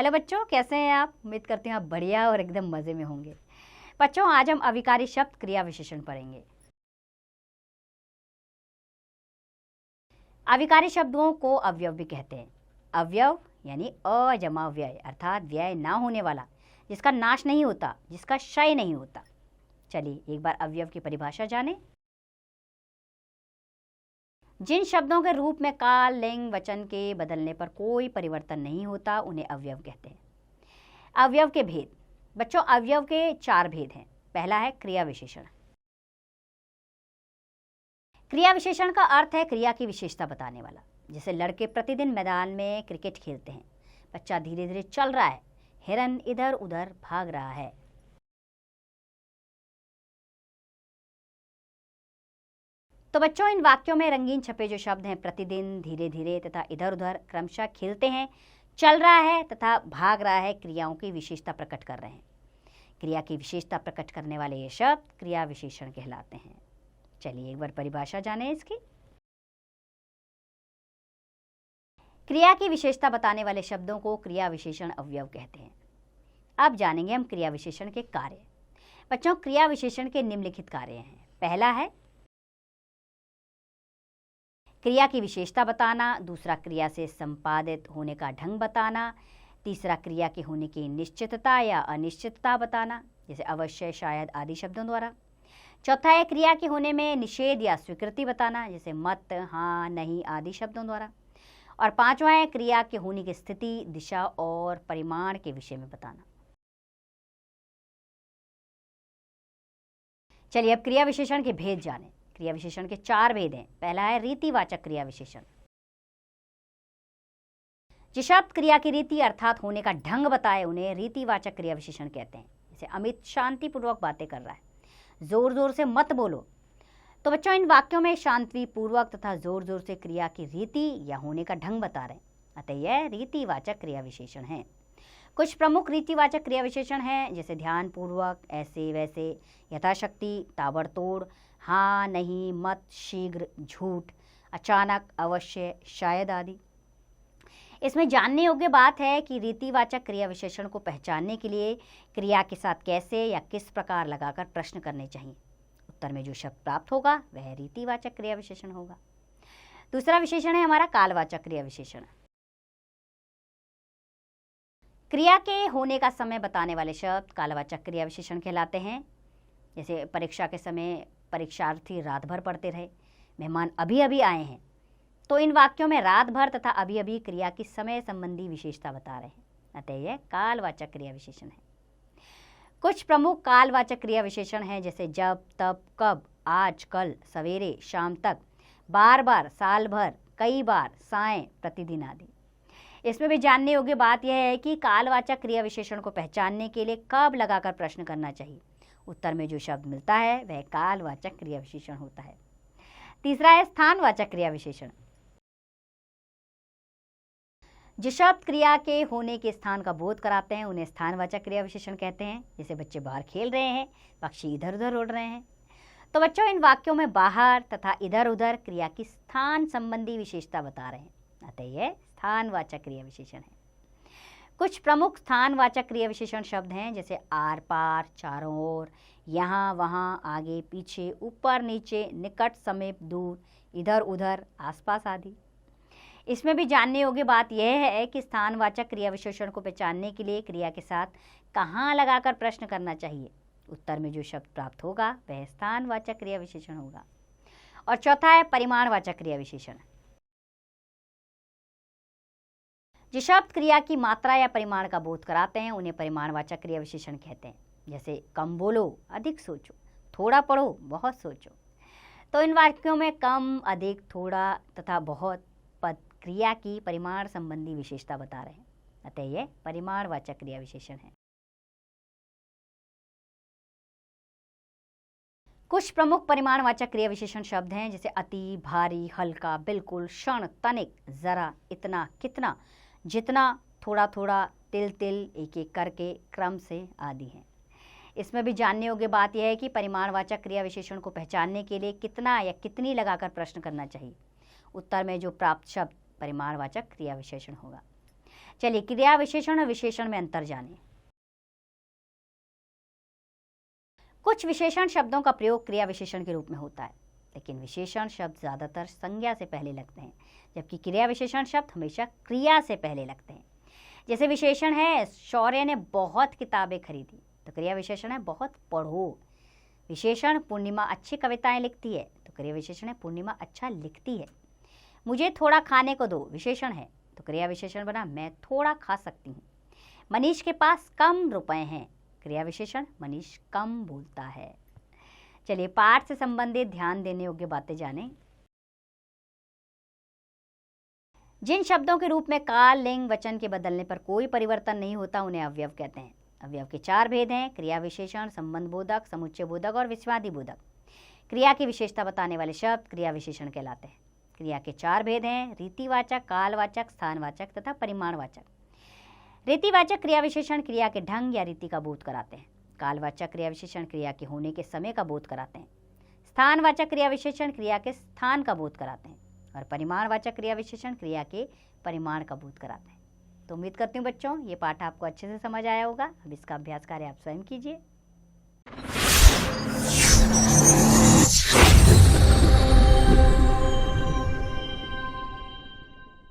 Hello बच्चों, कैसे हैं आप? उम्मीद करती हूँ आप बढ़िया और एकदम मज़े में होंगे। बच्चों, आज हम अविकारी शब्द क्रिया विशेषण पढ़ेंगे। अविकारी शब्दों को अवयव भी कहते हैं। अवयव यानी अ जमा व्यय, अर्थात व्यय ना होने वाला, जिसका नाश नहीं होता, जिसका क्षय नहीं होता। चलिए एक बार अवयव की परिभाषा जानें। जिन शब्दों के रूप में काल, लिंग, वचन के बदलने पर कोई परिवर्तन नहीं होता, उन्हें अवयव कहते हैं। अवयव के भेद। बच्चों, अवयव के 4 भेद हैं। पहला है क्रिया विशेषण। क्रिया विशेषण का अर्थ है क्रिया की विशेषता बताने वाला। जैसे लड़के प्रतिदिन मैदान में क्रिकेट खेलते हैं, बच्चा धीरे धीरे चल रहा है, हिरन इधर उधर भाग रहा है। तो बच्चों, इन वाक्यों में रंगीन छपे जो शब्द हैं प्रतिदिन, धीरे धीरे तथा इधर उधर क्रमशः खेलते हैं, चल रहा है तथा भाग रहा है, क्रियाओं की विशेषता प्रकट कर रहे हैं। क्रिया की विशेषता प्रकट करने वाले ये शब्द क्रिया विशेषण कहलाते हैं। चलिए एक बार परिभाषा जानें इसकी। क्रिया की विशेषता बताने वाले शब्दों को क्रिया विशेषण अवयव कहते हैं। अब जानेंगे हम क्रिया विशेषण के कार्य। बच्चों, क्रिया विशेषण के निम्नलिखित कार्य हैं। पहला है क्रिया की विशेषता बताना, दूसरा क्रिया से संपादित होने का ढंग बताना, तीसरा क्रिया के होने की निश्चितता या अनिश्चितता बताना, जैसे अवश्य, शायद आदि शब्दों द्वारा। चौथा है क्रिया के होने में निषेध या स्वीकृति बताना, जैसे मत, हाँ, नहीं आदि शब्दों द्वारा। और पांचवा है क्रिया के होने की स्थिति, दिशा और परिमाण के विषय में बताना। चलिए अब क्रिया विशेषण के भेद जानें। क्रिया विशेषण के 4 भेद हैं। पहला है रीतिवाचक क्रिया विशेषण। जिस शब्द क्रिया की रीति अर्थात होने का ढंग बताए, उन्हें रीतिवाचक क्रिया विशेषण कहते हैं। जैसे अमित शांतिपूर्वक बातें कर रहा है, जोर जोर से मत बोलो। तो बच्चों, इन वाक्यों में शांतिपूर्वक तथा जोर जोर से क्रिया की रीति या होने का ढंग बता रहे हैं, अतः यह रीतिवाचक क्रिया विशेषण है। कुछ प्रमुख रीतिवाचक क्रिया विशेषण हैं, जैसे ध्यानपूर्वक, ऐसे वैसे, यथाशक्ति, ताबड़तोड़, हाँ, नहीं, मत, शीघ्र, झूठ, अचानक, अवश्य, शायद आदि। इसमें जानने योग्य बात है कि रीतिवाचक क्रिया विशेषण को पहचानने के लिए क्रिया के साथ कैसे या किस प्रकार लगाकर प्रश्न करने चाहिए। उत्तर में जो शब्द प्राप्त होगा वह रीतिवाचक क्रिया विशेषण होगा। दूसरा विशेषण है हमारा कालवाचक क्रिया विशेषण। क्रिया के होने का समय बताने वाले शब्द कालवाचक क्रिया विशेषण कहलाते हैं। जैसे परीक्षा के समय परीक्षार्थी रात भर पढ़ते रहे, मेहमान अभी अभी आए हैं। तो इन वाक्यों में रात भर तथा अभी अभी क्रिया की समय संबंधी विशेषता बता रहे हैं, अतः यह कालवाचक क्रिया विशेषण है। कुछ प्रमुख कालवाचक क्रिया विशेषण हैं, जैसे जब, तब, कब, आज, कल, सवेरे, शाम तक, बार बार, साल भर, कई बार, साएं, प्रतिदिन आदि। इसमें भी जानने योग्य बात यह है कि कालवाचक क्रिया विशेषण को पहचानने के लिए कब लगाकर प्रश्न करना चाहिए। उत्तर में जो शब्द मिलता है वह कालवाचक क्रिया विशेषण होता है। तीसरा है स्थानवाचक क्रिया विशेषण। जिस शब्द क्रिया के होने के स्थान का बोध कराते हैं, उन्हें स्थानवाचक क्रिया विशेषण कहते हैं। जैसे बच्चे बाहर खेल रहे हैं, पक्षी इधर उधर उड़ रहे हैं। तो बच्चों, इन वाक्यों में बाहर तथा इधर उधर क्रिया की स्थान संबंधी विशेषता बता रहे हैं, अतः यह स्थानवाचक क्रिया विशेषण है। कुछ प्रमुख स्थानवाचक क्रिया विशेषण शब्द हैं, जैसे आर पार, चारों ओर, यहाँ वहाँ, आगे पीछे, ऊपर नीचे, निकट समीप, दूर, इधर उधर, आसपास आदि। इसमें भी जानने योग्य बात यह है कि स्थानवाचक क्रिया विशेषण को पहचानने के लिए क्रिया के साथ कहाँ लगाकर प्रश्न करना चाहिए। उत्तर में जो शब्द प्राप्त होगा वह स्थानवाचक क्रिया विशेषण होगा। और चौथा है परिमाणवाचक क्रिया विशेषण। जो शब्द क्रिया की मात्रा या परिमाण का बोध कराते हैं, उन्हें परिमाणवाचक क्रिया विशेषण कहते हैं। जैसे कम बोलो, अधिक सोचो, थोड़ा पढ़ो, बहुत सोचो। तो इन वाक्यों में कम, अधिक, थोड़ा तथा बहुत पद क्रिया की परिमाण संबंधी विशेषता बता रहे हैं, अतः यह परिमाणवाचक क्रिया विशेषण है। कुछ प्रमुख परिमाणवाचक क्रिया विशेषण शब्द हैं, जैसे अति, भारी, हल्का, बिल्कुल, क्षण, तनिक, जरा, इतना, कितना, जितना, थोड़ा थोड़ा, तिल तिल, एक एक करके, क्रम से आदि हैं। इसमें भी जानने योग्य बात यह है कि परिमाणवाचक क्रिया विशेषण को पहचानने के लिए कितना या कितनी लगाकर प्रश्न करना चाहिए। उत्तर में जो प्राप्त शब्द परिमाणवाचक क्रिया विशेषण होगा। चलिए क्रिया विशेषण और विशेषण में अंतर जानें। कुछ विशेषण शब्दों का प्रयोग क्रिया विशेषण के रूप में होता है, लेकिन विशेषण शब्द ज़्यादातर संज्ञा से पहले लगते हैं, जबकि क्रिया विशेषण शब्द हमेशा क्रिया से पहले लगते हैं। जैसे विशेषण है शौर्य ने बहुत किताबें खरीदी, तो क्रिया विशेषण है बहुत पढ़ो। विशेषण पूर्णिमा अच्छी कविताएं लिखती है, तो क्रिया विशेषण है पूर्णिमा अच्छा लिखती है। मुझे थोड़ा खाने को दो विशेषण है, तो क्रिया विशेषण बना मैं थोड़ा खा सकती हूँ। मनीष के पास कम रुपए हैं, क्रिया विशेषण मनीष कम बोलता है। चलिए पाठ से संबंधित ध्यान देने योग्य बातें जानें। जिन शब्दों के रूप में काल लिंग वचन के बदलने पर कोई परिवर्तन नहीं होता उन्हें अवयव कहते हैं। अवयव के 4 भेद हैं: क्रिया विशेषण, संबंध बोधक, समुच्चय बोधक और विस्वादी बोधक। क्रिया की विशेषता बताने वाले शब्द क्रिया विशेषण कहलाते हैं। क्रिया के 4 भेद हैं: रीतिवाचक, कालवाचक, स्थानवाचक तथा परिमाणवाचक। रीतिवाचक क्रिया विशेषण क्रिया के ढंग या रीति का बोध कराते हैं। कालवाचक क्रिया विशेषण क्रिया के होने के समय का बोध कराते हैं। स्थानवाचक क्रिया विशेषण क्रिया के स्थान का बोध कराते हैं और परिमाणवाचक क्रिया विशेषण क्रिया के परिमाण का बोध कराते हैं। तो उम्मीद करती हूँ बच्चों ये पाठ आपको अच्छे से समझ आया होगा। अब इसका अभ्यास कार्य आप स्वयं कीजिए।